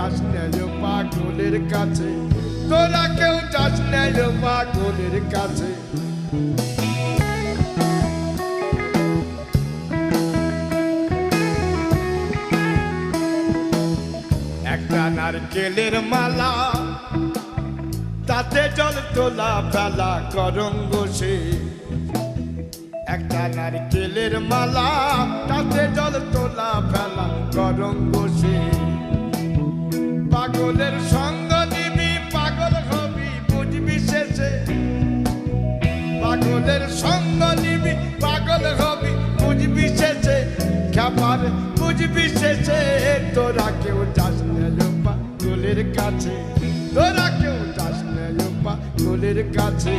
যাস না পাগলের কাছে, তোরা কেউ যাস না পাগলের কাছে। একটা নারকেলের মালা, তাতে জল তোলা ফেলা করঙ্গ সে। একটা নারকেলের মালা, তাতে জল তোলা ফেলা করঙ্গ সে। পাগলের সঙ্গ নিবি পাগল হবি বুঝবি শেষে, পাগলের সঙ্গ নিবি পাগল হবি বুঝবি শেষে, খাবার বুঝবি শেষে। তোরা কেউ যাস না পাগলের কাছে, তোরা কেউ যাস না পাগলের কাছে।